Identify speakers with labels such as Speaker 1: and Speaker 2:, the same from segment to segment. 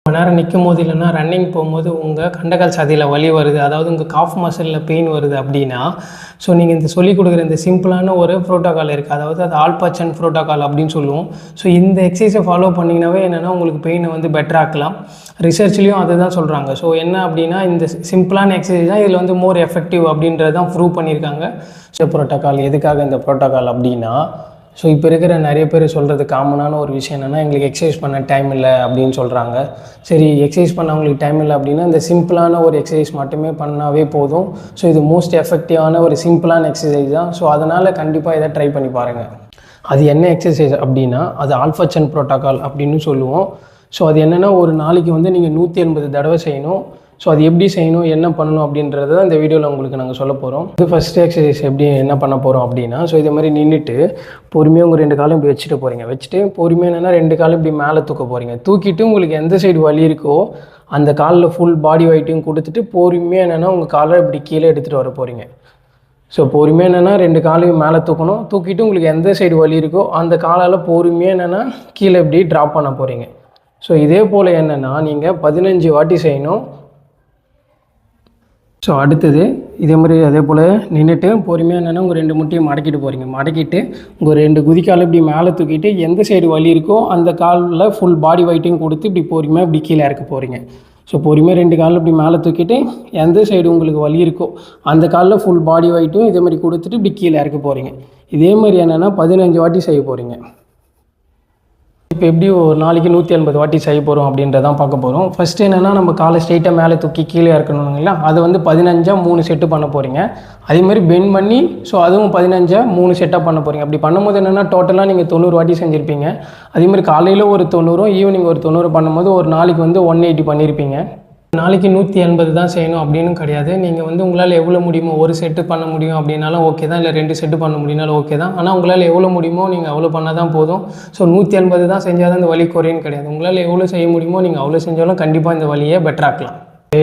Speaker 1: ரொம்ப நேரம் நிற்கும்போது இல்லைனா ரன்னிங் போகும்போது உங்கள் கண்டக்கால் சதையில் வலி வருது, அதாவது உங்கள் காஃப் மசிலில் பெயின் வருது அப்படின்னா, ஸோ நீங்கள் இந்த சொல்லிக் கொடுக்குற இந்த சிம்பிளான ஒரு ப்ரோட்டோக்கால் இருக்குது, அதாவது அது ஆல்பச்சன் ப்ரோட்டோக்கால் அப்படின்னு சொல்லுவோம். ஸோ இந்த எக்ஸசைஸை ஃபாலோ பண்ணிங்கனாவே என்னென்னா உங்களுக்கு பெயினை வந்து பெட்டராக்கலாம். ரிசர்ச்லேயும் அதை தான் சொல்கிறாங்க. ஸோ என்ன அப்படின்னா இந்த சிம்பிளான எக்ஸசைஸ் தான் இதில் வந்து மோர் எஃபெக்டிவ் அப்படின்றது தான் ப்ரூவ் பண்ணியிருக்காங்க. ஸோ ப்ரோட்டோக்கால் எதுக்காக இந்த ப்ரோட்டோக்கால் அப்படின்னா, ஸோ இப்போ இருக்கிற நிறைய பேர் சொல்கிறது காமனான ஒரு விஷயம் என்னென்னா, எங்களுக்கு எக்ஸசைஸ் பண்ண டைம் இல்லை அப்படின்னு சொல்கிறாங்க. சரி, எக்ஸசைஸ் பண்ண அவங்களுக்கு டைம் இல்லை அப்படின்னா இந்த சிம்பிளான ஒரு எக்ஸசைஸ் மட்டுமே பண்ணாவே போதும். ஸோ இது மோஸ்ட் எஃபெக்டிவான ஒரு சிம்பிளான எக்ஸசைஸ் தான். ஸோ அதனால் கண்டிப்பாக இதை ட்ரை பண்ணி பாருங்கள். அது என்ன எக்ஸசைஸ் அப்படின்னா, அது ஆல்ஃபச்சன் ப்ரோட்டோக்கால் அப்படின்னு சொல்லுவோம். ஸோ அது என்னென்னா, ஒரு நாளைக்கு வந்து நீங்கள் 180 தடவை செய்யணும். ஸோ அது எப்படி செய்யணும், என்ன பண்ணணும் அப்படின்றத இந்த வீடியோவில் உங்களுக்கு நாங்கள் சொல்ல போகிறோம். இது ஃபஸ்ட்டு எக்ஸசைஸ் எப்படி என்ன பண்ண போகிறோம் அப்படின்னா, ஸோ இதே மாதிரி நின்றுட்டு பொறுமையாக உங்கள் 2 காலும் இப்படி வச்சுட்டு போகிறீங்க. வச்சுட்டு பொறுமையாக என்னென்னா 2 காலும் இப்படி மேலே தூக்க போகிறீங்க. தூக்கிட்டு உங்களுக்கு எந்த சைடு வலி இருக்கோ அந்த காலில் ஃபுல் பாடி வெயிட்டையும் கொடுத்துட்டு பொறுமையாக என்னென்னா உங்கள் காலை இப்படி கீழே எடுத்துகிட்டு வர போகிறீங்க. ஸோ பொறுமையாக என்னென்னா 2 காலையும் மேலே தூக்கணும். தூக்கிட்டு உங்களுக்கு எந்த சைடு வலி இருக்கோ அந்த காலால் பொறுமையாக என்னென்னா கீழே இப்படி ட்ராப் பண்ண போகிறீங்க. ஸோ இதே போல் என்னென்னா நீங்கள் 15 வாட்டி செய்யணும். ஸோ அடுத்தது இதே மாதிரி அதே போல் நின்றுட்டு பொறுமையாக என்னென்னா உங்கள் 2 முட்டையும் மடக்கிட்டு போகிறீங்க. மடக்கிட்டு உங்கள் 2 குதிக்கால் இப்படி மேலே தூக்கிட்டு எந்த சைடு வலி இருக்கோ அந்த காலில் ஃபுல் பாடி வெயிட்டையும் கொடுத்து இப்படி பொறுமையாக இப்படி கீழே இறக்க போகிறீங்க. ஸோ பொறுமையாக 2 காலில் இப்படி மேலே தூக்கிட்டு எந்த சைடு உங்களுக்கு வலி இருக்கோ அந்த காலில் ஃபுல் பாடி வெயிட்டும் இதே மாதிரி கொடுத்துட்டு இப்படி கீழே இறக்க போகிறீங்க. இதே மாதிரி என்னென்னா 15 வாட்டி செய்ய போகிறீங்க. இப்போ எப்படி ஒரு நாளைக்கு 180 வாட்டி செய்ய போகிறோம் அப்படின்றதான் பார்க்க போகிறோம். ஃபஸ்ட்டு என்னென்னா நம்ம காலை ஸ்ட்ரெயிட்டாக மேலே தூக்கி கீழே இறக்கணுங்களா, அதை வந்து 15 3 செட்டு பண்ண போகிறீங்க. அதேமாதிரி பெண்ட் பண்ணி ஸோ அதுவும் 15 3 செட்டாக பண்ண போகிறீங்க. அப்படி பண்ணும்போது என்னென்னா டோட்டலாக நீங்கள் 90 வாட்டி செஞ்சுருப்பீங்க. அதேமாதிரி காலையில் ஒரு 90 ஈவினிங் ஒரு 90 பண்ணும்போது ஒரு நாளைக்கு வந்து 180 பண்ணியிருப்பீங்க. நாளைக்கு 180 தான் செய்யணும் அப்படின்னு கிடையாது. நீங்கள் வந்து உங்களால் எவ்வளோ முடியுமோ, ஒரு செட்டு பண்ண முடியும் அப்படின்னாலும் ஓகே தான், இல்லை 2 செட்டு பண்ண முடியும்னாலும் ஓகே தான். ஆனால் உங்களால் எவ்வளோ முடியுமோ நீங்கள் அவ்வளோ பண்ணால் தான் போதும். ஸோ 180 தான் செஞ்சால் தான் இந்த வலி குறையுன்னு கிடையாது. உங்களால் எவ்வளோ செய்ய முடியுமோ நீங்கள் அவ்வளோ செஞ்சாலும் கண்டிப்பாக இந்த வலியை பெட்டராக்கலாம்.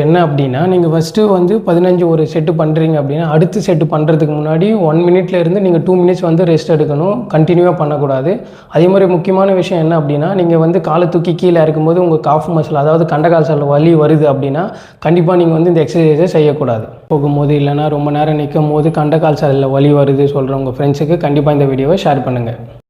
Speaker 1: என்ன அப்படின்னா, நீங்கள் ஃபஸ்ட்டு வந்து 15 ஒரு செட்டு பண்ணுறீங்க அப்படின்னா அடுத்த செட்டு பண்ணுறதுக்கு முன்னாடி 1 மினிட்லேருந்து நீங்கள் 2 மினிட்ஸ் வந்து ரெஸ்ட் எடுக்கணும். கண்டினியூவாக பண்ணக்கூடாது. அதே மாதிரி முக்கியமான விஷயம் என்ன அப்படின்னா, நீங்கள் வந்து காலை தூக்கி கீழே இருக்கும்போது உங்கள் காஃப் மசில் அதாவது கண்டக்கால் சைடில் வலி வருது அப்படின்னா கண்டிப்பாக நீங்கள் வந்து இந்த எக்ஸசைஸை செய்யக்கூடாது. போகும்போது இல்லைனா ரொம்ப நேரம் நிற்கும் போது கண்டக்கால் சைடில் வலி வருது சொல்கிற உங்கள் ஃப்ரெண்ட்ஸுக்கு கண்டிப்பாக இந்த வீடியோவை ஷேர் பண்ணுங்கள்.